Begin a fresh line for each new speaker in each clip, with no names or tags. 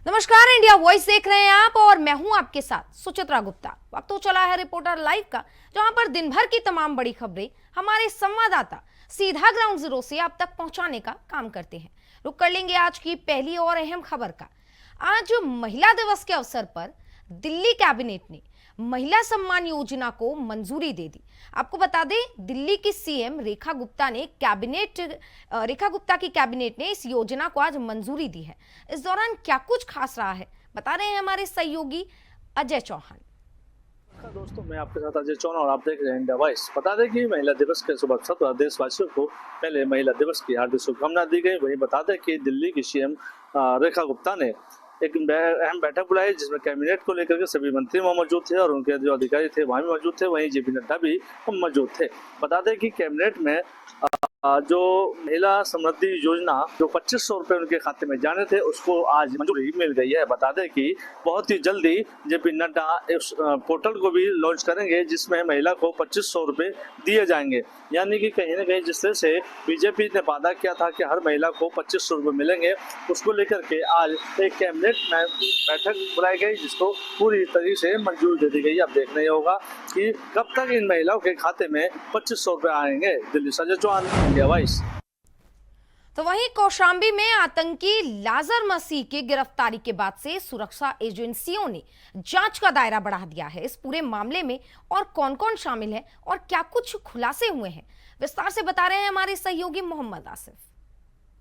नमस्कार, India voice देख रहे हैं आप और मैं हूं आपके साथ सुचित्रा गुप्ता। वक्त तो चला है रिपोर्टर लाइव का, जहां पर दिन भर की तमाम बड़ी खबरें हमारे संवाददाता सीधा ग्राउंड जीरो से आप तक पहुंचाने का काम करते हैं। रुक कर लेंगे आज की पहली और अहम खबर का। आज महिला दिवस के अवसर पर दिल्ली कैबिनेट ने महिला सम्मान योजना को मंजूरी दे दी। आपको बता दें, दिल्ली की सीएम रेखा गुप्ता की कैबिनेट ने इस योजना को आज मंजूरी दी है। इस दौरान क्या कुछ खास रहा है, बता रहे हैं हमारे सहयोगी अजय चौहान।
दोस्तों, मैं आपके साथ अजय चौहान और आप देख रहे हैं इंडिया वॉइस। बता दें कि महिला दिवस के शुभ अवसर पर देशवासियों को पहले महिला दिवस की हार्दिक शुभकामनाएं दी गई। वहीं बता दें कि दिल्ली की सीएम रेखा गुप्ता ने एक अहम बैठक बुलाई, जिसमें कैबिनेट को लेकर के सभी मंत्री वहाँ मौजूद थे और उनके जो अधिकारी थे वहाँ भी मौजूद थे। वहीं जेपी नड्डा भी मौजूद थे। बता दें कि कैबिनेट में जो महिला समृद्धि योजना जो 2500 रुपए उनके खाते में जाने थे, उसको आज मंजूरी मिल गई है। बता दें कि बहुत ही जल्दी जेपी नड्डा इस पोर्टल को भी लॉन्च करेंगे, जिसमें महिला को 2500 रुपए दिए जाएंगे। यानी कि कहीं ना कहीं जिस तरह से बीजेपी ने वादा किया था कि हर महिला को 2500 रुपए मिलेंगे, उसको लेकर के आज एक कैबिनेट में बैठक बुलाई गई, जिसको पूरी तरीके से मंजूरी दे दी गई। अब देखना ही होगा कि कब तक इन महिलाओं के खाते में 2500 रुपए आएंगे। दिल्ली से अजय चौहान, इंडिया वॉइस।
तो वहीं कौशाम्बी में आतंकी लाजर मसीह की गिरफ्तारी के बाद से सुरक्षा एजेंसियों ने जांच का दायरा बढ़ा दिया है। इस पूरे मामले में और कौन कौन शामिल है और क्या कुछ खुलासे हुए हैं, विस्तार से बता रहे हैं हमारे सहयोगी मोहम्मद आसिफ।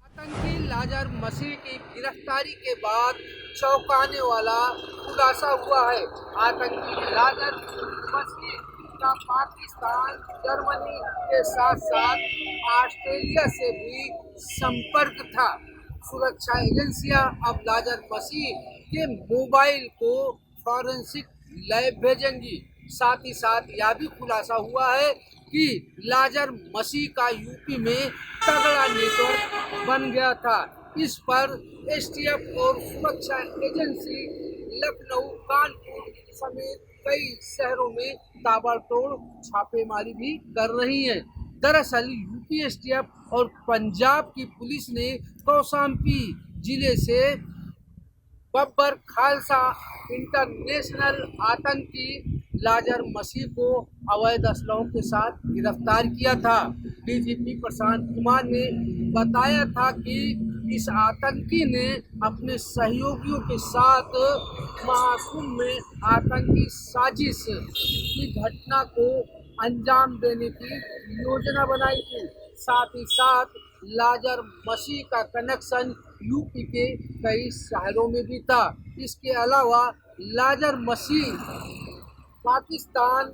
आतंकी लाजर मसीह की गिरफ्तारी के बाद चौंकाने वाला खुलासा हुआ है। आतंकी लाजर मसीह का पाकिस्तान, जर्मनी के साथ साथ ऑस्ट्रेलिया से भी संपर्क था। सुरक्षा एजेंसियां अब लाजर मसीह के मोबाइल को फॉरेंसिक लैब भेजेंगी। साथ ही साथ यह भी खुलासा हुआ है कि लाजर मसीह का यूपी में तगड़ा नेटवर्क बन गया था। इस पर एसटीएफ और सुरक्षा एजेंसी लखनऊ, कानपुर समेत कई शहरों में ताबड़तोड़ छापेमारी भी कर रही है। दरअसल यूपी एसटीएफ और पंजाब की पुलिस ने कौशाम्बी जिले से बब्बर खालसा इंटरनेशनल आतंकी लाजर मसीह को अवैध असलहों के साथ गिरफ्तार किया था। डीजीपी प्रशांत कुमार ने बताया था कि इस आतंकी ने अपने सहयोगियों के साथ महाकुंभ में आतंकी साजिश की घटना को अंजाम देने की योजना बनाई थी। साथ ही साथ लाजर मसीह का कनेक्शन यूपी के कई शहरों में भी था। इसके अलावा लाजर मसीह पाकिस्तान,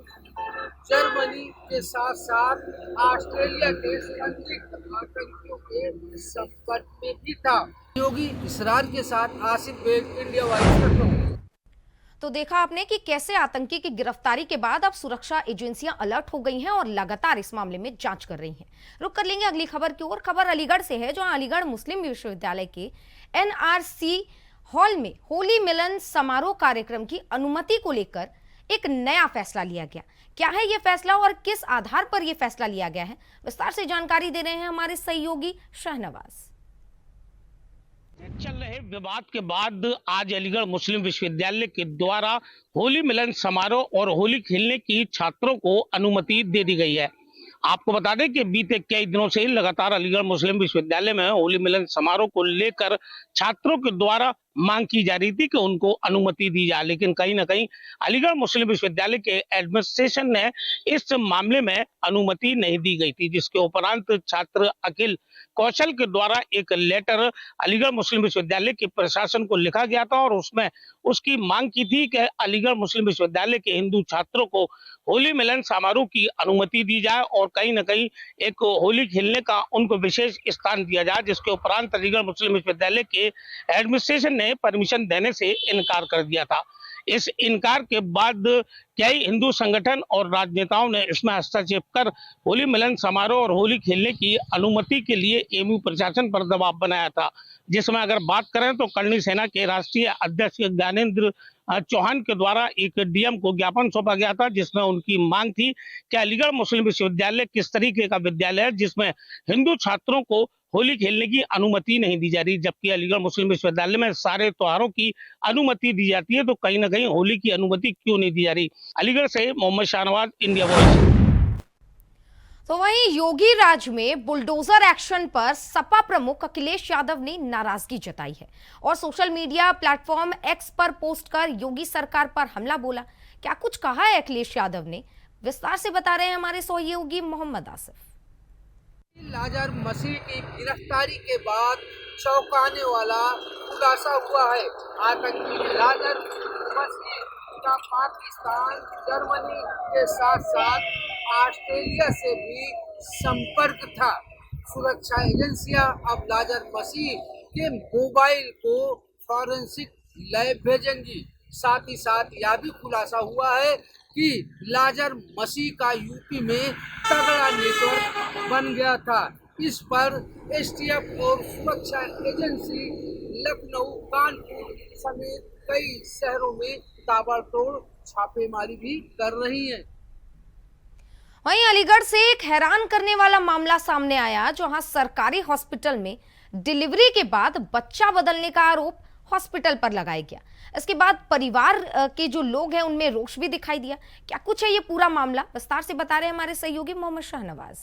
जर्मनी के साथ साथ ऑस्ट्रेलिया के संदिग्ध आतंकियों के संपर्क में भी था। योगी इसरार के साथ आसिफ बेग, इंडिया वॉइस।
तो देखा आपने कि कैसे आतंकी की गिरफ्तारी के बाद अब सुरक्षा एजेंसियां अलर्ट हो गई हैं और लगातार इस मामले में जांच कर रही हैं। रुक कर लेंगे अगली खबर की ओर। खबर अलीगढ़ से है, जहां अलीगढ़ मुस्लिम विश्वविद्यालय के एनआरसी हॉल में होली मिलन समारोह कार्यक्रम की अनुमति को लेकर एक नया फैसला लिया गया। क्या है यह फैसला और किस आधार पर यह फैसला लिया गया है, विस्तार से जानकारी दे रहे हैं हमारे सहयोगी शाहनवाज।
चल रहे विवाद के बाद आज अलीगढ़ मुस्लिम विश्वविद्यालय के द्वारा होली मिलन समारोह और होली खेलने की छात्रों को अनुमति दे दी गई है। आपको बता दें कि बीते कई दिनों से लगातार अलीगढ़ मुस्लिम विश्वविद्यालय में होली मिलन समारोह को लेकर छात्रों के द्वारा मांग की जा रही थी कि उनको अनुमति दी जाए, लेकिन कहीं ना कहीं अलीगढ़ मुस्लिम विश्वविद्यालय के एडमिनिस्ट्रेशन ने इस मामले में अनुमति नहीं दी गई थी, जिसके उपरांत छात्र अखिल कौशल के द्वारा एक लेटर अलीगढ़ मुस्लिम विश्वविद्यालय के प्रशासन को लिखा गया था और उसमें उसकी मांग की थी कि अलीगढ़ मुस्लिम विश्वविद्यालय के हिंदू छात्रों को होली मिलन समारोह की अनुमति दी जाए और कहीं ना कहीं एक होली खेलने का उनको विशेष स्थान दिया जाए, जिसके उपरांत अलीगढ़ मुस्लिम विश्वविद्यालय के एडमिनिस्ट्रेशन ने परमिशन देने से इनकार कर दिया था। इस इनकार के बाद कई हिंदू संगठन और राजनेताओं ने इसमें हस्तक्षेप कर होली मिलन समारोह और होली खेलने की अनुमति के लिए एमयू प्रशासन पर दबाव बनाया था, जिसमें अगर बात करें तो करणी सेना के राष्ट्रीय अध्यक्ष ज्ञानेंद्र चौहान के द्वारा एक डीएम को ज्ञापन सौंपा गया था, जिसमें उनकी मांग थी कि अलीगढ़ मुस्लिम विश्वविद्यालय किस तरीके का विद्यालय है जिसमें हिंदू छात्रों को होली खेलने की अनुमति नहीं दी जा रही, जबकि अलीगढ़ मुस्लिम विश्वविद्यालय में सारे त्योहारों की अनुमति दी जाती है, तो कहीं ना कहीं होली की अनुमति क्यों नहीं दी जा रही। अलीगढ़ से मोहम्मद शाहनवाज, इंडिया वॉइस।
तो वहीं योगी राज में बुलडोजर एक्शन पर सपा प्रमुख अखिलेश यादव ने नाराजगी जताई है और सोशल मीडिया प्लेटफॉर्म एक्स पर पोस्ट कर योगी सरकार पर हमला बोला। क्या कुछ कहा है अखिलेश यादव ने, विस्तार से बता रहे हैं हमारे सहयोगी मोहम्मद आसिफ।
लाजर मसीह की गिरफ्तारी के बाद चौंकाने वाला खुलासा हुआ है। आतंकी लाजर मसीह का पाकिस्तान, जर्मनी के साथ साथ ऑस्ट्रेलिया से भी संपर्क था। सुरक्षा एजेंसियां अब लाजर मसीह के मोबाइल को फॉरेंसिक लैब भेजेंगी। साथ ही साथ यह भी खुलासा हुआ है कि लाजर मसीह का यूपी में तगड़ा नेटवर्क बन गया था। इस पर एसटीएफ और सुरक्षा एजेंसी लखनऊ, कानपुर समेत कई शहरों में ताबड़तोड़ छापेमारी भी कर रही है।
वहीं अलीगढ़ से एक हैरान करने वाला मामला सामने आया, जहां सरकारी हॉस्पिटल में डिलीवरी के बाद बच्चा बदलने का आरोप हॉस्पिटल पर लगाया गया। इसके बाद परिवार के जो लोग हैं उनमें रोष भी दिखाई दिया। क्या कुछ है ये पूरा मामला, विस्तार से बता रहे हैं हमारे सहयोगी मोहम्मद शाहनवाज।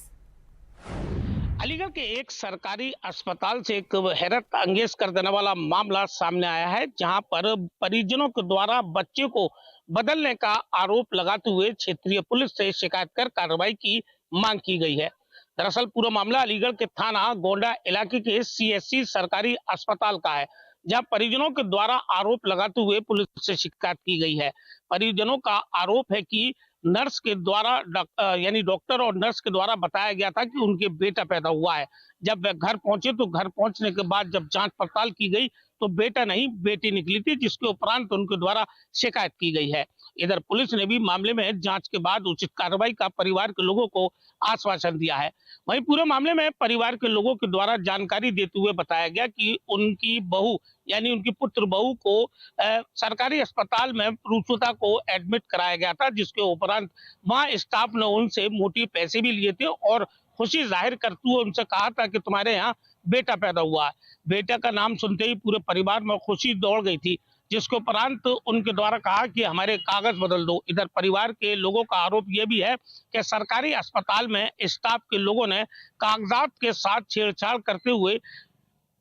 अलीगढ़ के एक सरकारी अस्पताल से एक हैरत अंगेज कर देने वाला मामला सामने आया है, जहां पर परिजनों के द्वारा बच्चे को बदलने का आरोप लगाते हुए क्षेत्रीय पुलिस से शिकायत कर कार्रवाई की मांग की गई है। दरअसल पूरा मामला अलीगढ़ के थाना गोंडा इलाके के सीएससी सरकारी अस्पताल का है, जहां परिजनों के द्वारा आरोप लगाते हुए पुलिस से शिकायत की गई है। परिजनों का आरोप है कि नर्स के द्वारा यानी डॉक्टर और नर्स के द्वारा बताया गया था कि उनके बेटा पैदा हुआ है। जब वे घर पहुंचे तो घर पहुंचने के बाद जब जांच पड़ताल की गई तो बेटा नहीं बेटी निकली थी, जिसके उपरांत उनके द्वारा शिकायत की गई है। इधर पुलिस ने भी मामले में जांच के बाद उचित कार्रवाई का परिवार के लोगों को आश्वासन दिया है। वहीं पूरे मामले में परिवार के लोगों के द्वारा जानकारी देते हुए बताया गया कि उनकी बहू यानी उनकी पुत्र बहू को सरकारी अस्पताल में रुजुता को एडमिट कराया गया था, जिसके उपरांत वहां स्टाफ ने उनसे मोटी पैसे भी लिए थे और खुशी जाहिर करते हुए उनसे कहा था कि तुम्हारे यहाँ बेटा पैदा हुआ है। बेटा का नाम सुनते ही पूरे परिवार में खुशी दौड़ गई थी, जिसके उपरांत उनके द्वारा कहा कि हमारे कागज बदल दो। इधर परिवार के लोगों का आरोप यह भी है कि सरकारी अस्पताल में स्टाफ के लोगों ने कागजात के साथ छेड़छाड़ करते हुए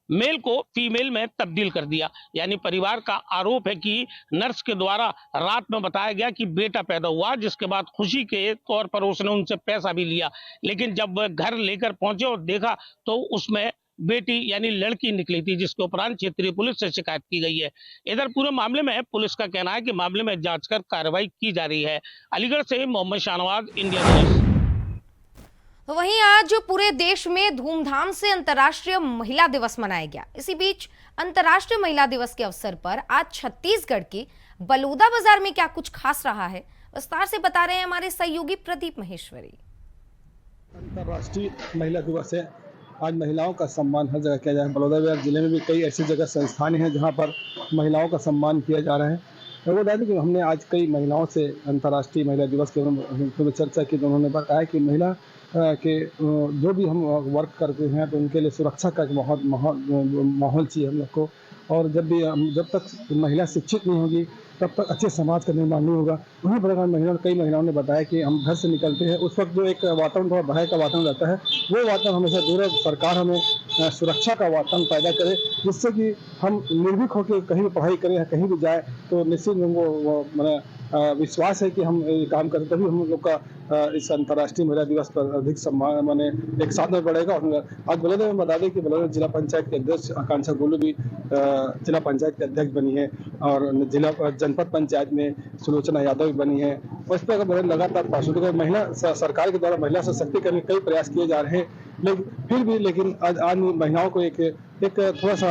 मेल को फीमेल में तब्दील कर दिया। यानी परिवार का आरोप है कि नर्स के द्वारा रात में बताया गया कि बेटा पैदा हुआ, जिसके बाद खुशी के तौर पर उसने उनसे पैसा भी लिया, लेकिन जब वह घर लेकर पहुंचे और देखा तो उसमें बेटी यानी लड़की निकली थी, जिसके उपरांत क्षेत्रीय पुलिस से शिकायत की गई है। इधर पूरे मामले में पुलिस का कहना है कि मामले में जांच कर कार्रवाई की जा रही है। अलीगढ़ से मोहम्मद शाहनवाज, इंडिया न्यूज।
तो वहीं आज पूरे देश में धूमधाम से अंतर्राष्ट्रीय महिला दिवस मनाया गया। इसी बीच अंतर्राष्ट्रीय महिला दिवस के अवसर पर आज छत्तीसगढ़ के बलौदा बाजार में क्या कुछ खास रहा है, विस्तार से बता रहे हैं हमारे सहयोगी प्रदीप महेश्वरी।
अंतर्राष्ट्रीय महिला दिवस है। आज महिलाओं का सम्मान हर जगह किया जा रहा है। बलौदाबाजार जिले में भी कई ऐसी जगह संस्थान हैं जहां पर महिलाओं का सम्मान किया जा रहा है। वो बता दें कि हमने आज कई महिलाओं से अंतर्राष्ट्रीय महिला दिवस के में चर्चा की, तो उन्होंने बताया कि महिला के जो भी हम वर्क करते हैं तो उनके लिए सुरक्षा का एक माहौल चाहिए हम लोग को, और जब तक महिला शिक्षित नहीं होगी तब तक अच्छे समाज का निर्माण नहीं होगा। उन्हीं प्रकार कई महिलाओं ने बताया कि हम घर से निकलते हैं उस वक्त जो एक वातावरण थोड़ा भय का वातावरण रहता है, वो वातावरण हमेशा दूर है। सरकार हमें सुरक्षा का वातावरण पैदा करे, जिससे कि हम निर्भीक होकर कहीं भी पढ़ाई करें या कहीं भी जाए तो निश्चित वो विश्वास है कि हम ये काम करें, तभी हम लोग का इस अंतर्राष्ट्रीय महिला दिवस पर अधिक सम्मान एक साथ में बढ़ेगा। और आज बलौदा में बता दें कि बलौदा जिला पंचायत के अध्यक्ष आकांक्षा गोलू भी जिला पंचायत के अध्यक्ष बनी है और जनपद पंचायत में सुलोचना यादव भी बनी है। और इस पर लगातार पार्षदों महिला सरकार के द्वारा महिला सशक्तिकरण के कई प्रयास किए जा रहे हैं, लेकिन आज महिलाओं को एक थोड़ा सा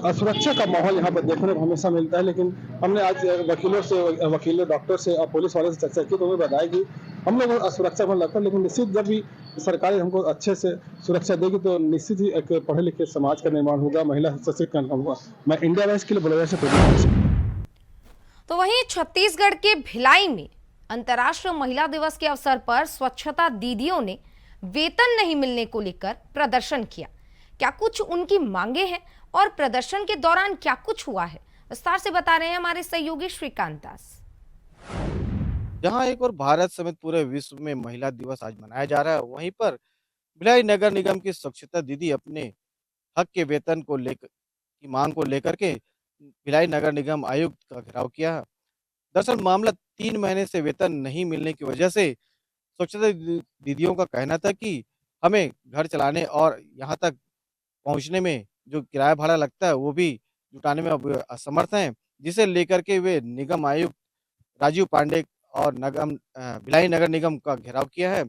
असुरक्षा का माहौल यहाँ पर देखने को हमेशा मिलता है। लेकिन हमने आज वकीलों डॉक्टर से और पुलिस वाले से चर्चा की तो उन्होंने बताया कि हम लोग असुरक्षा में लगता है, लेकिन निश्चित जब भी सरकार हमको अच्छे से सुरक्षा देगी तो निश्चित ही एक पढ़े लिखे समाज का निर्माण होगा, महिला सशक्तिकरण होगा। मैं इंडिया वॉइस के लिए बलौदा से।
तो वहीं छत्तीसगढ़ के भिलाई में अंतर्राष्ट्रीय महिला दिवस के अवसर पर स्वच्छता दीदियों ने वेतन नहीं मिलने को लेकर प्रदर्शन किया। क्या कुछ उनकी मांगे हैं और प्रदर्शन के दौरान क्या कुछ हुआ है, विस्तार से बता रहे हैं हमारे सहयोगी श्रीकांत दास।
जहां एक और भारत समेत पूरे विश्व में महिला दिवस आज मनाया जा रहा है, वहीं पर भिलाई नगर निगम की स्वच्छता दीदी अपने हक के वेतन को लेकर की मांग को लेकर के भिलाई नगर निगम आयुक्त का घेराव किया है। दरअसल मामला 3 महीने से वेतन नहीं मिलने की वजह से स्वच्छता दीदियों का कहना था कि हमें घर चलाने और यहाँ तक पहुँचने में जो किराया भाड़ा लगता है वो भी जुटाने में अब असमर्थ हैं, जिसे लेकर के वे निगम आयुक्त राजीव पांडे और भिलाई नगर निगम का घेराव किया है,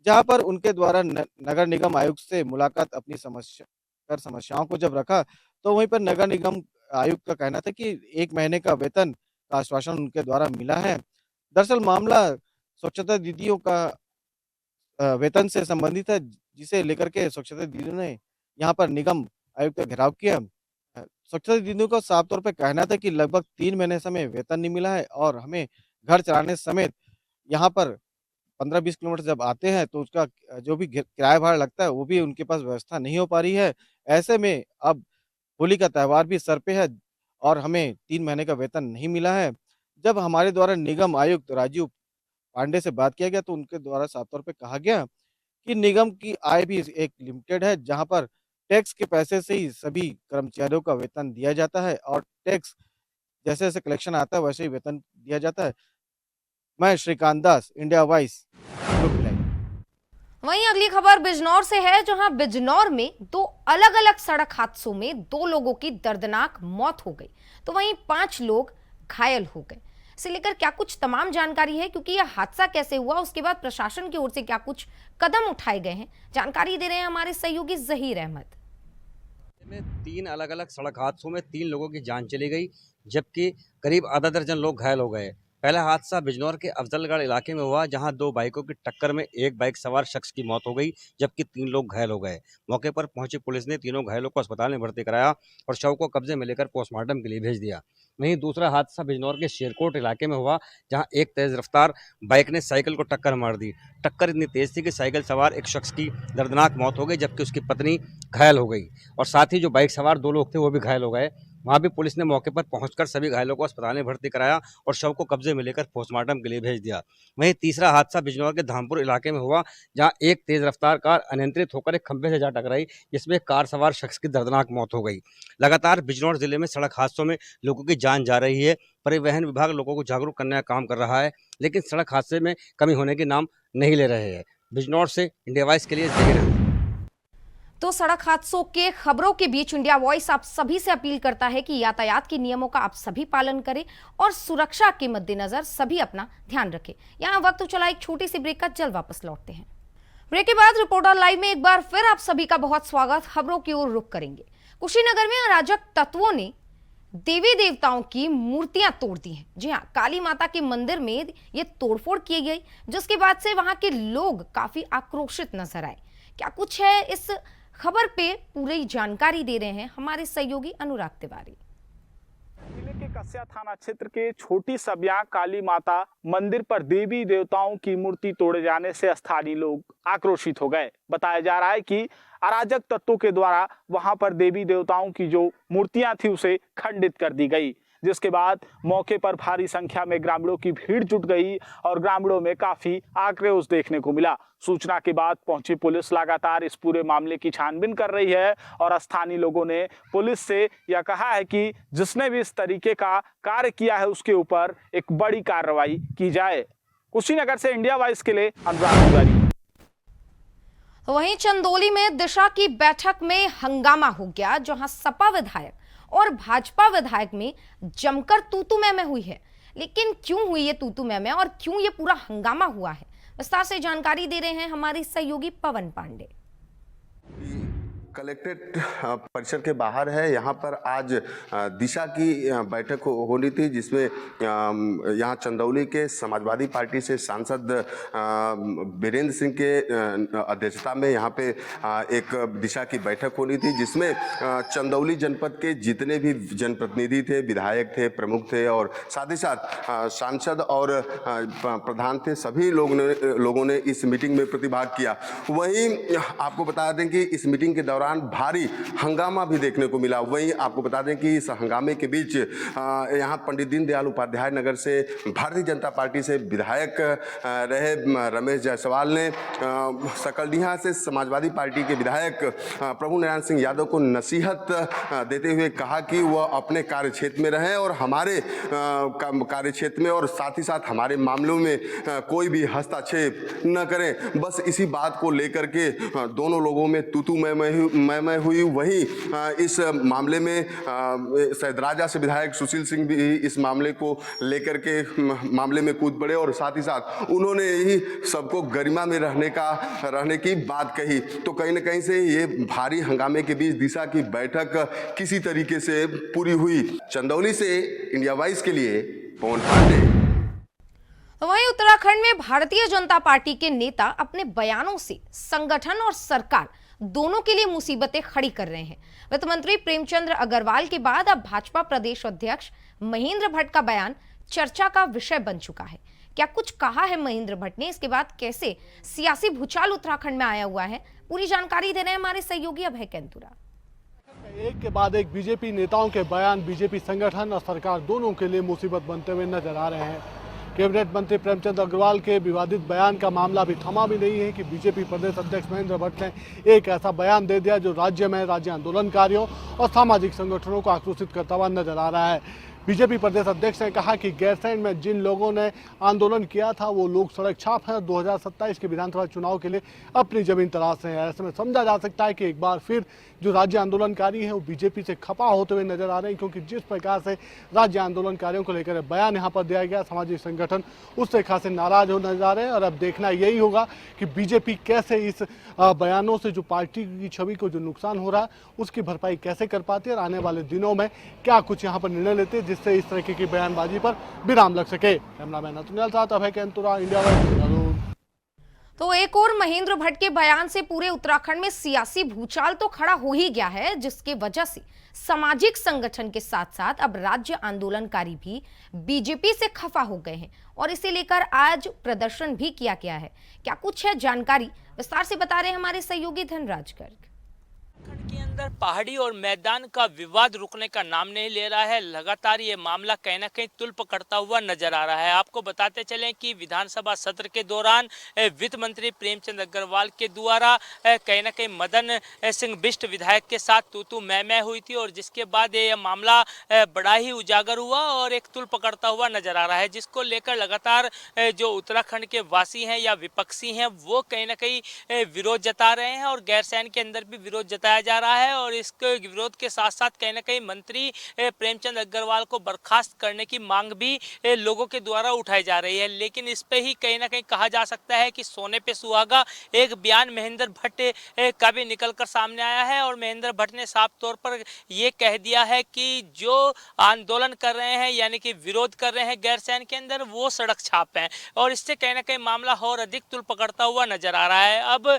जहां पर उनके द्वारा नगर निगम आयुक्त से मुलाकात अपनी समस्याओं को जब रखा, तो वहीं पर नगर निगम आयुक्त का कहना था कि 1 महीने का वेतन का आश्वासन उनके द्वारा मिला है। दरअसल मामला स्वच्छता दीदियों का वेतन से संबंधित है, जिसे लेकर के स्वच्छता दीदियों ने यहाँ पर निगम आयुक्त का घेराव किया। स्वच्छता दीदियों का साफ तौर पे कहना था कि लगभग 3 महीने से हमें वेतन नहीं मिला है और हमें घर चलाने समेत यहाँ पर 15-20 किलोमीटर जब आते हैं तो उसका जो भी किराया भाड़ा लगता है वो भी उनके पास व्यवस्था नहीं हो पा रही है। ऐसे में अब होली का त्योहार भी सर पे है और हमें 3 महीने का वेतन नहीं मिला है। जब हमारे द्वारा निगम आयुक्त राजीव पांडे से बात किया गया तो उनके द्वारा साफ तौर पे कहा गया कि निगम की आय भी एक लिमिटेड है, जहाँ पर टैक्स के पैसे से ही सभी कर्मचारियों का वेतन दिया जाता है और टैक्स जैसे-जैसे कलेक्शन आता है वैसे ही वेतन दिया जाता है। मैं श्रीकांत दास, इंडिया वॉइस, भिलाई।
वहीं अगली खबर बिजनौर से है, जहां बिजनौर में 2 अलग-अलग सड़क हादसों में 2 लोगों की दर्दनाक मौत हो गई, तो वहीं 5 लोग घायल हो गए। इसे लेकर क्या कुछ तमाम जानकारी है, क्योंकि यह हादसा कैसे हुआ, उसके बाद प्रशासन की ओर से क्या कुछ कदम उठाए गए हैं, जानकारी दे रहे हैं हमारे सहयोगी जहीर अहमद।
में 3 अलग-अलग सड़क हादसों में 3 लोगों की जान चली गई, जबकि करीब आधा दर्जन लोग घायल हो गए। पहला हादसा बिजनौर के अफजलगढ़ इलाके में हुआ, जहां 2 बाइकों की टक्कर में एक बाइक सवार शख्स की मौत हो गई, जबकि 3 लोग घायल हो गए। मौके पर पहुंची पुलिस ने तीनों घायलों को अस्पताल में भर्ती कराया और शव को कब्जे में लेकर पोस्टमार्टम के लिए भेज दिया। वहीं दूसरा हादसा बिजनौर के शेरकोट इलाके में हुआ, जहां एक तेज रफ्तार बाइक ने साइकिल को टक्कर मार दी। टक्कर इतनी तेज थी कि साइकिल सवार एक शख्स की दर्दनाक मौत हो गई, जबकि उसकी पत्नी घायल हो गई और साथ ही जो बाइक सवार 2 लोग थे वो भी घायल हो गए। वहां भी पुलिस ने मौके पर पहुंचकर सभी घायलों को अस्पताल में भर्ती कराया और शव को कब्जे में लेकर पोस्टमार्टम के लिए भेज दिया। वहीं तीसरा हादसा बिजनौर के धामपुर इलाके में हुआ, जहां एक तेज रफ्तार कार अनियंत्रित होकर एक खंभे से जा टकराई, जिसमें कार सवार शख्स की दर्दनाक मौत हो गई। लगातार बिजनौर जिले में सड़क हादसों में लोगों की जान जा रही है। परिवहन विभाग लोगों को जागरूक करने का काम कर रहा है, लेकिन सड़क हादसे में कमी होने के नाम नहीं ले रहे हैं। बिजनौर से इंडिया वॉइस के लिए जहीर अहमद।
तो सड़क हादसों के खबरों के बीच इंडिया वॉइस आप सभी से अपील करता है कि यातायात के नियमों का आप सभी पालन करें और सुरक्षा के मद्देनजर सभी अपना ध्यान रखें। यहाँ वक्त चला एक छोटी सी ब्रेक का, जल्द वापस लौटते हैं। ब्रेक के बाद रिपोर्टर लाइव में एक बार फिर आप सभी का बहुत स्वागत। खबरों की ओर रुख करेंगे। कुशीनगर में अराजक तत्वों ने देवी देवताओं की मूर्तियां तोड़ दी हैं। जी हाँ, काली माता के मंदिर में ये तोड़फोड़ की गई, जिसके बाद से वहां के लोग काफी आक्रोशित नजर आए। क्या कुछ है, इस खबर पे पूरी जानकारी दे रहे हैं हमारे सहयोगी अनुराग तिवारी।
जिले के कस्या थाना क्षेत्र के छोटी सब्या काली माता मंदिर पर देवी देवताओं की मूर्ति तोड़े जाने से स्थानीय लोग आक्रोशित हो गए। बताया जा रहा है कि अराजक तत्वों के द्वारा वहां पर देवी देवताओं की जो मूर्तियां थी उसे खंडित कर दी गई, जिसके बाद मौके पर भारी संख्या में ग्रामीणों की भीड़ जुट गई और ग्रामीणों में काफी आक्रोश देखने को मिला। सूचना के बाद पहुंची पुलिस लगातार इस पूरे मामले की छानबीन कर रही है और स्थानीय लोगों ने पुलिस से यह कहा है कि जिसने भी इस तरीके का कार्य किया है उसके ऊपर एक बड़ी कार्रवाई की जाए। कुशीनगर से इंडिया वॉइस के लिए अनुराग तिवारी।
वहीं चंदौली में दिशा की बैठक में हंगामा हो गया, जहां सपा विधायक और भाजपा विधायक में जमकर तूतू मैमे हुई है। लेकिन क्यों हुई ये तूतू मैमे और क्यों ये पूरा हंगामा हुआ है, विस्तार से जानकारी दे रहे हैं हमारे सहयोगी पवन पांडे।
कलेक्ट्रेट परिसर के बाहर है। यहाँ पर आज दिशा की बैठक होनी थी, जिसमें यहाँ चंदौली के समाजवादी पार्टी से सांसद बीरेंद्र सिंह के अध्यक्षता में यहाँ पे एक दिशा की बैठक होनी थी, जिसमें चंदौली जनपद के जितने भी जनप्रतिनिधि थे, विधायक थे, प्रमुख थे और साथ ही साथ सांसद और प्रधान थे, सभी लोगों ने इस मीटिंग में प्रतिभाग किया। वहीं आपको बता दें कि इस मीटिंग के दौरान भारी हंगामा भी देखने को मिला। वहीं आपको बता दें कि इस हंगामे के बीच यहाँ पंडित दीनदयाल उपाध्याय नगर से भारतीय जनता पार्टी से विधायक रहे रमेश जायसवाल ने सकलडीहा से समाजवादी पार्टी के विधायक प्रभु नारायण सिंह यादव को नसीहत देते हुए कहा कि वह अपने कार्यक्षेत्र में रहें और हमारे कार्यक्षेत्र में और साथ ही साथ हमारे मामलों में कोई भी हस्तक्षेप न करें। बस इसी बात को लेकर के दोनों लोगों में तू मैं हुई। वहीं इस मामले में सैदराजा से विधायक सुशील सिंह भी इस मामले को लेकर के मामले में कूद पड़े और साथ ही साथ उन्होंने ही सबको गरिमा में रहने की बात कही। तो कहीं न कहीं से ये भारी हंगामे के बीच दिशा की बैठक किसी तरीके से पूरी हुई। चंदौली से इंडिया वॉइस के लिए पवन पांडे।
वहीं उत्तराखंड में भारतीय जनता पार्टी के नेता अपने बयानों से संगठन और सरकार दोनों के लिए मुसीबतें खड़ी कर रहे हैं। वित्त मंत्री प्रेमचंद अग्रवाल के बाद अब भाजपा प्रदेश अध्यक्ष महेंद्र भट्ट का बयान चर्चा का विषय बन चुका है। क्या कुछ कहा है महेंद्र भट्ट ने, इसके बाद कैसे सियासी भूचाल उत्तराखंड में आया हुआ है, पूरी जानकारी दे रहे हैं हमारे सहयोगी अभय कैंतुरा।
एक के बाद एक बीजेपी नेताओं के बयान बीजेपी संगठन और सरकार दोनों के लिए मुसीबत बनते हुए नजर आ रहे हैं। कैबिनेट मंत्री प्रेमचंद अग्रवाल के विवादित बयान का मामला भी थमा भी नहीं है कि बीजेपी प्रदेश अध्यक्ष महेंद्र भट्ट ने एक ऐसा बयान दे दिया जो राज्य में राज्य आंदोलनकारियों और सामाजिक संगठनों को आक्रोशित करता हुआ नजर आ रहा है। बीजेपी प्रदेश अध्यक्ष ने कहा कि गैरसैंण में जिन लोगों ने आंदोलन किया था वो लोग सड़क छाप हैं, 2027 के विधानसभा चुनाव के लिए अपनी जमीन तलाश रहे हैं। ऐसे में समझा जा सकता है कि एक बार फिर जो राज्य आंदोलनकारी हैं वो बीजेपी से खफा होते हुए नजर आ रहे हैं, क्योंकि जिस प्रकार से राज्य आंदोलनकारियों को लेकर बयान यहाँ पर दिया गया, सामाजिक संगठन उससे खासे नाराज हो नजर आ रहे हैं। और अब देखना यही होगा कि बीजेपी कैसे इस बयानों से जो पार्टी की छवि को जो नुकसान हो रहा है उसकी भरपाई कैसे कर पाती है और आने वाले दिनों में क्या कुछ यहाँ पर निर्णय लेते हैं जिससे इस तरह की बयानबाजी पर विराम लग सके। कैमरामैन अतुल साथ अभय कैंतुरा, इंडिया वाइस।
तो एक और महेंद्र भट्ट के बयान से पूरे उत्तराखंड में सियासी भूचाल तो खड़ा हो ही गया है, जिसकी वजह से सामाजिक संगठन के साथ साथ अब राज्य आंदोलनकारी भी बीजेपी से खफा हो गए हैं और इसे लेकर आज प्रदर्शन भी किया गया है। क्या कुछ है जानकारी, विस्तार से बता रहे हैं हमारे सहयोगी धनराज गर्ग।
उत्तराखंड के अंदर पहाड़ी और मैदान का विवाद रुकने का नाम नहीं ले रहा है। लगातार ये मामला कहीं ना कहीं तुल पकड़ता हुआ नजर आ रहा है। आपको बताते चलें कि विधानसभा सत्र के दौरान वित्त मंत्री प्रेमचंद अग्रवाल के द्वारा कहीं ना कहीं मदन सिंह बिष्ट विधायक के साथ तू मैं हुई थी और जिसके बाद ये मामला बड़ा ही उजागर हुआ और एक तुल पकड़ता हुआ नजर आ रहा है, जिसको लेकर लगातार जो उत्तराखंड के वासी हैं या विपक्षी हैं वो कहीं ना कहीं विरोध जता रहे हैं और गैरसैंण के अंदर भी विरोध जताया जा रहा है। और इसके विरोध के साथ साथ कहीं ना कहीं मंत्री प्रेमचंद अग्रवाल को बर्खास्त करने की मांग भी लोगों के द्वारा उठाई जा रही है। लेकिन इस पे ही कहीं ना कहीं कहा जा सकता है कि सोने पे सुहागा एक बयान महेंद्र भट्ट का भी निकलकर सामने आया है और महेंद्र भट्ट ने साफ तौर पर ये कह दिया है कि जो आंदोलन कर रहे हैं यानी कि विरोध कर रहे हैं गैरसैंण के अंदर वो सड़क छाप हैं और इससे कहीं ना कहीं मामला और अधिक तुल पकड़ता हुआ नजर आ रहा है। अब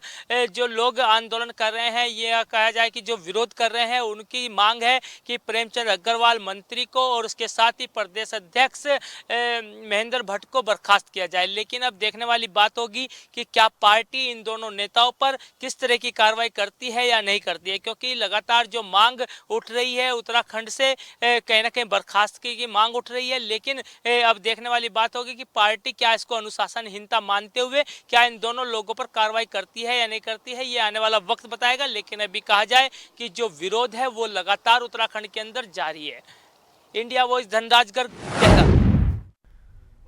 जो लोग आंदोलन कर रहे हैं, ये कहा जाए कि जो विरोध कर रहे हैं उनकी मांग है कि प्रेमचंद अग्रवाल मंत्री को और उसके साथ ही प्रदेश अध्यक्ष महेंद्र भट्ट को बर्खास्त किया जाए। लेकिन अब देखने वाली बात होगी कि क्या पार्टी इन दोनों नेताओं पर किस तरह की कार्रवाई करती है या नहीं करती है, क्योंकि लगातार जो मांग उठ रही है उत्तराखंड से कहीं ना कहीं बर्खास्तगी की मांग उठ रही है। लेकिन अब देखने वाली बात होगी कि पार्टी क्या इसको अनुशासनहीनता मानते हुए क्या इन दोनों लोगों पर कार्रवाई करती है या नहीं करती है, ये आने वाला वक्त बताएगा। लेकिन अभी कहा जाए कि जो विरोध है वो लगातार उत्तराखंड के अंदर जारी है। India voice Dhanraj Garg.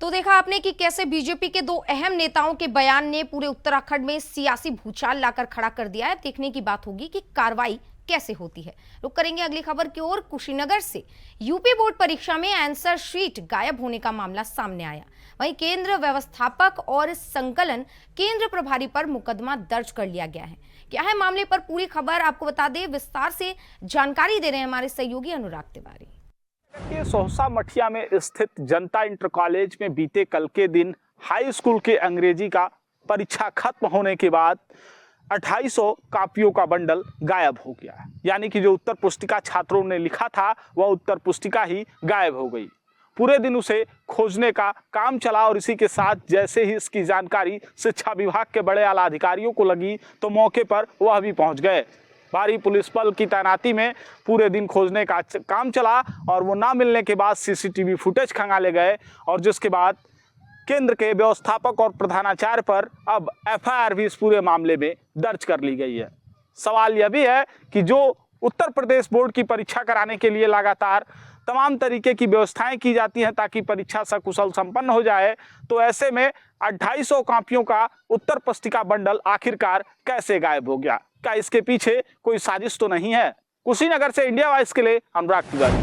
तो देखा आपने कि कैसे बीजेपी के दो अहम नेताओं के बयान ने पूरे उत्तराखंड में सियासी भूचाल लाकर खड़ा कर दिया है। देखने की बात होगी कि कार्रवाई कैसे होती है। रुक करेंगे अगली खबर की ओर। कुशीनगर से यूपी बोर्ड परीक्षा में आंसर शीट गायब होने का मामला सामने आया। वहीं केंद्र व्यवस्थापक और संकलन केंद्र प्रभारी पर मुकदमा दर्ज कर लिया गया है। क्या है मामले पर पूरी खबर आपको बता दें, विस्तार से जानकारी दे रहे हैं हमारे सहयोगी अनुराग तिवारी।
के सोहसा मठिया में स्थित जनता इंटर कॉलेज में बीते कल के दिन हाई स्कूल के अंग्रेजी का परीक्षा खत्म होने के बाद 2800 कापियों का बंडल गायब हो गया। यानी कि जो उत्तर पुस्तिका छात्रों ने लिखा था वह उत्तर पुस्तिका ही गायब हो गई। पूरे दिन उसे खोजने का काम चला और इसी के साथ जैसे ही इसकी जानकारी शिक्षा विभाग के बड़े आला अधिकारियों को लगी तो मौके पर वह भी पहुंच गए। भारी पुलिस बल की तैनाती में पूरे दिन खोजने का काम चला और वो ना मिलने के बाद सीसीटीवी फुटेज खंगाले गए और जिसके बाद केंद्र के व्यवस्थापक और प्रधानाचार्य पर अब एफआईआर भी इस पूरे मामले में दर्ज कर ली गई है। सवाल यह भी है कि जो उत्तर प्रदेश बोर्ड की परीक्षा कराने के लिए लगातार तमाम तरीके की व्यवस्थाएं की जाती हैं ताकि परीक्षा सकुशल संपन्न हो जाए, तो ऐसे में 2800 कॉपियों का उत्तर पुस्तिका बंडल आखिरकार कैसे गायब हो गया? क्या इसके पीछे कोई साजिश तो नहीं है? कुशीनगर से इंडिया वॉइस के लिए अनुराग तिवारी।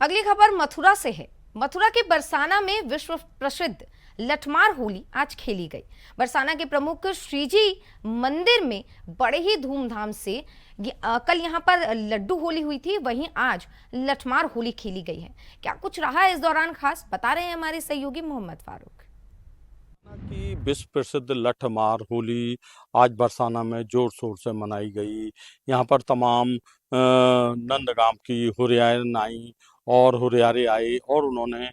अगली खबर मथुरा से है। मथुरा के बरसाना में विश्व प्रसिद्ध लठमार होली आज खेली गई। बरसाना के प्रमुख श्रीजी मंदिर में बड़े ही धूमधाम से कल यहां पर लड्डू होली हुई थी, वहीं आज लठमार होली खेली गई है। क्या कुछ रहा है इस दौरान खास, बता रहे हैं हमारे सहयोगी मोहम्मद फारूक।
की विश्व प्रसिद्ध लठमार होली आज बरसाना में जोर शोर से मनाई गई। यहाँ पर तमाम नंदगांव की हुरियारें आई और हुरियारे आए और उन्होंने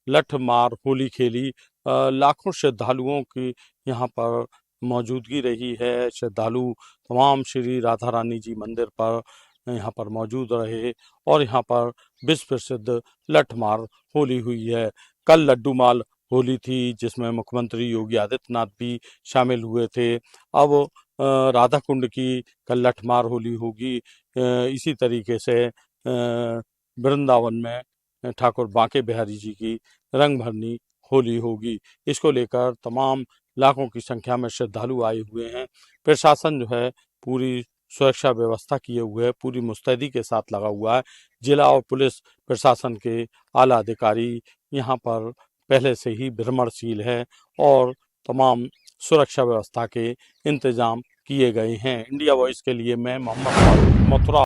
लठमार होली खेली। लाखों श्रद्धालुओं की यहाँ पर मौजूदगी रही है। श्रद्धालु तमाम श्री राधा रानी जी मंदिर पर यहाँ पर मौजूद रहे और यहाँ पर विश्व प्रसिद्ध लठमार होली हुई है। कल लड्डू माल होली थी जिसमें मुख्यमंत्री योगी आदित्यनाथ भी शामिल हुए थे। अब राधा कुंड की कल लठमार होली होगी। इसी तरीके से वृंदावन में ठाकुर बांके बिहारी जी की रंग भरनी होली होगी। इसको लेकर तमाम लाखों की संख्या में श्रद्धालु आए हुए हैं। प्रशासन जो है पूरी सुरक्षा व्यवस्था किए हुए है, पूरी मुस्तैदी के साथ लगा हुआ है। जिला और पुलिस प्रशासन के आला अधिकारी यहाँ पर पहले से ही भ्रमणशील है और तमाम सुरक्षा व्यवस्था के इंतजाम किए गए हैं। इंडिया वॉइस के लिए मैं मोहम्मद फारूक, मथुरा।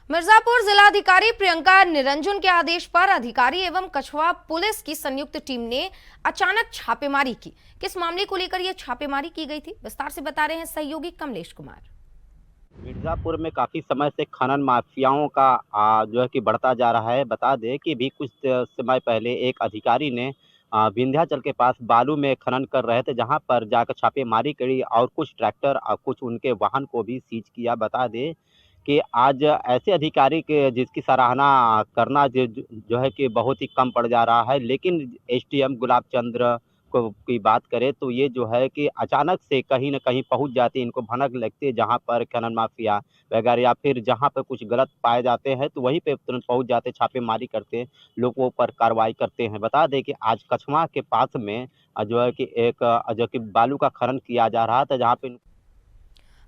मिर्जापुर जिलाधिकारी प्रियंका निरंजन के आदेश पर अधिकारी एवं कछवा पुलिस की संयुक्त टीम ने अचानक छापेमारी की। किस मामले को लेकर यह छापेमारी की गई थी, विस्तार से बता रहे हैं सहयोगी कमलेश कुमार।
मिर्जापुर में काफी समय से खनन माफियाओं का जो है कि बढ़ता जा रहा है। बता दें कि भी कुछ समय पहले एक अधिकारी ने विंध्याचल के पास बालू में खनन कर रहे थे, जहां पर जाकर छापेमारी करी और कुछ ट्रैक्टर और कुछ उनके वाहन को भी सीज किया। बता दें कि आज ऐसे अधिकारी के जिसकी सराहना करना जो है कि बहुत ही कम पड़ जा रहा है, लेकिन एसडीएम गुलाब चंद्र को की बात करें तो ये जो है कि अचानक से कहीं न कहीं पहुंच जाती है, इनको भनक लगती है जहां पर खनन माफिया वगैरह या फिर जहां पर कुछ गलत पाए जाते हैं तो वहीं पे तुरंत पहुंच जाते, छापेमारी करते हैं, लोगों पर कार्रवाई करते हैं। बता दें कि आज कछवा के पास में जो है कि एक जो कि बालू का खनन किया जा रहा था, जहाँ पे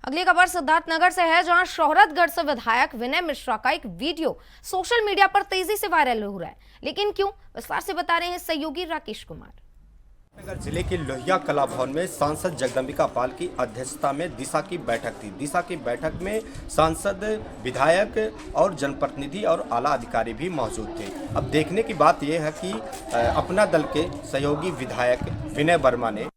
अगली खबर सिद्धार्थनगर से है, जहां शोहरतगढ़ से विधायक विनय मिश्रा का एक वीडियो सोशल मीडिया पर तेजी से वायरल हो रहा है, लेकिन क्यों, विस्तार से बता रहे हैं सहयोगी राकेश कुमार।
नगर जिले के लोहिया कला भवन में सांसद जगदम्बिका पाल की अध्यक्षता में दिशा की बैठक थी। दिशा की बैठक में सांसद, विधायक और जनप्रतिनिधि और आला अधिकारी भी मौजूद थे। अब देखने की बात यह है कि अपना दल के सहयोगी विधायक विनय वर्मा ने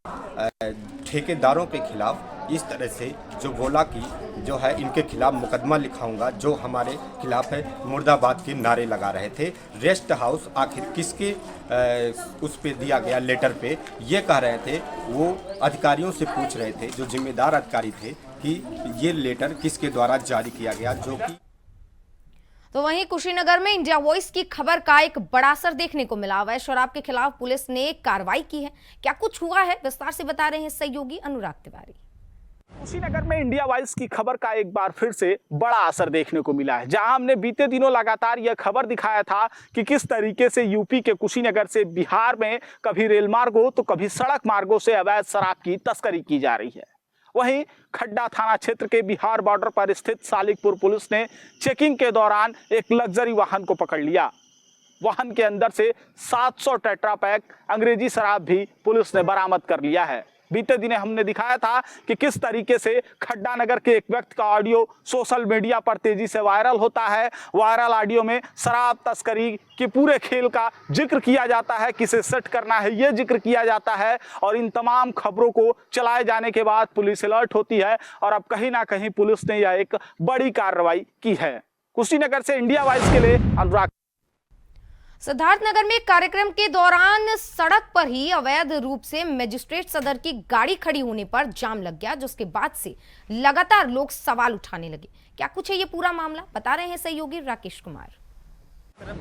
ठेकेदारों के खिलाफ इस तरह से जो बोला कि जो है इनके खिलाफ मुकदमा लिखाऊंगा, जो हमारे खिलाफ है मुर्दाबाद के नारे लगा रहे थे। रेस्ट हाउस आखिर किसके उस पे दिया गया लेटर पे, ये कह रहे थे, वो अधिकारियों से पूछ रहे थे जो जिम्मेदार अधिकारी थे कि ये लेटर किसके द्वारा जारी किया गया, जो कि
तो वहीं कुशीनगर में इंडिया वॉइस की खबर का एक बड़ा असर देखने को मिला। अवैध शराब के खिलाफ पुलिस ने कार्रवाई की है। क्या कुछ हुआ है, विस्तार से बता रहे हैं सहयोगी अनुराग तिवारी।
कुशीनगर में इंडिया वॉइस की खबर का एक बार फिर से बड़ा असर देखने को मिला है, जहां हमने बीते दिनों लगातार यह खबर दिखाया था कि किस तरीके से यूपी के कुशीनगर से बिहार में कभी रेल मार्गों तो कभी सड़क मार्गों से अवैध शराब की तस्करी की जा रही है। वहीं खड्डा थाना क्षेत्र के बिहार बॉर्डर पर स्थित सालिकपुर पुलिस ने चेकिंग के दौरान एक लग्जरी वाहन को पकड़ लिया। वाहन के अंदर से 700 टेट्रा पैक अंग्रेजी शराब भी पुलिस ने बरामद कर लिया है, बीते दिने हमने दिखाया था कि किस तरीके से खड्डा नगर के एक व्यक्ति का ऑडियो सोशल मीडिया पर तेजी से वायरल होता है। वायरल ऑडियो में शराब तस्करी के पूरे खेल का जिक्र किया जाता है, किसे सेट करना है ये जिक्र किया जाता है। और इन तमाम खबरों को चलाए जाने के बाद पुलिस अलर्ट होती है और अब कहीं ना कहीं पुलिस ने यह एक बड़ी कार्रवाई की है। कुशीनगर से इंडिया वॉइस के लिए अनुराग।
सिद्धार्थनगर में कार्यक्रम के दौरान सड़क पर ही अवैध रूप से मजिस्ट्रेट सदर की गाड़ी खड़ी होने पर जाम लग गया, जिसके बाद से लगातार लोग सवाल उठाने लगे। क्या कुछ है ये पूरा मामला, बता रहे हैं सहयोगी राकेश कुमार।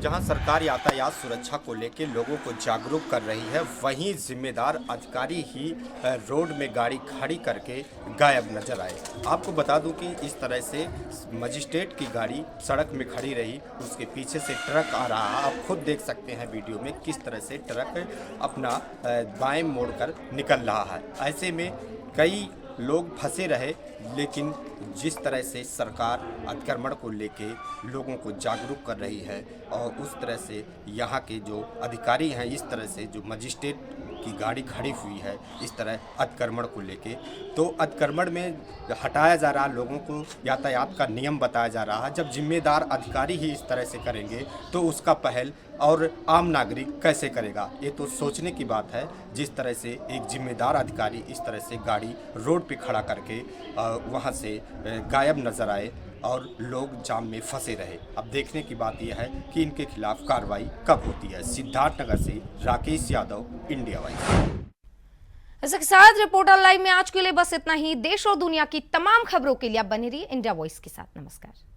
जहां सरकार यातायात सुरक्षा को लेकर लोगों को जागरूक कर रही है, वहीं जिम्मेदार अधिकारी ही रोड में गाड़ी खड़ी करके गायब नजर आए। आपको बता दूं कि इस तरह से मजिस्ट्रेट की गाड़ी सड़क में खड़ी रही, उसके पीछे से ट्रक आ रहा है। आप खुद देख सकते हैं वीडियो में किस तरह से ट्रक अपना बाएं मोड़कर निकल रहा है। ऐसे में कई लोग फंसे रहे, लेकिन जिस तरह से सरकार अतिक्रमण को लेके लोगों को जागरूक कर रही है और उस तरह से यहाँ के जो अधिकारी हैं, इस तरह से जो मजिस्ट्रेट की गाड़ी खड़ी हुई है इस तरह अतिक्रमण को लेके, तो अतिक्रमण में हटाया जा रहा, लोगों को यातायात का नियम बताया जा रहा है। जब जिम्मेदार अधिकारी ही इस तरह से करेंगे तो उसका पहल और आम नागरिक कैसे करेगा, ये तो सोचने की बात है। जिस तरह से एक जिम्मेदार अधिकारी इस तरह से गाड़ी रोड पे खड़ा करके वहाँ से गायब नजर आए और लोग जाम में फंसे रहे। अब देखने की बात यह है कि इनके खिलाफ कार्रवाई कब होती है। सिद्धार्थनगर से राकेश यादव, इंडिया वॉइस।
इसके साथ रिपोर्टर लाइव में आज के लिए बस इतना ही। देश और दुनिया की तमाम खबरों के लिए आप बने रहिए इंडिया वॉइस के साथ। नमस्कार।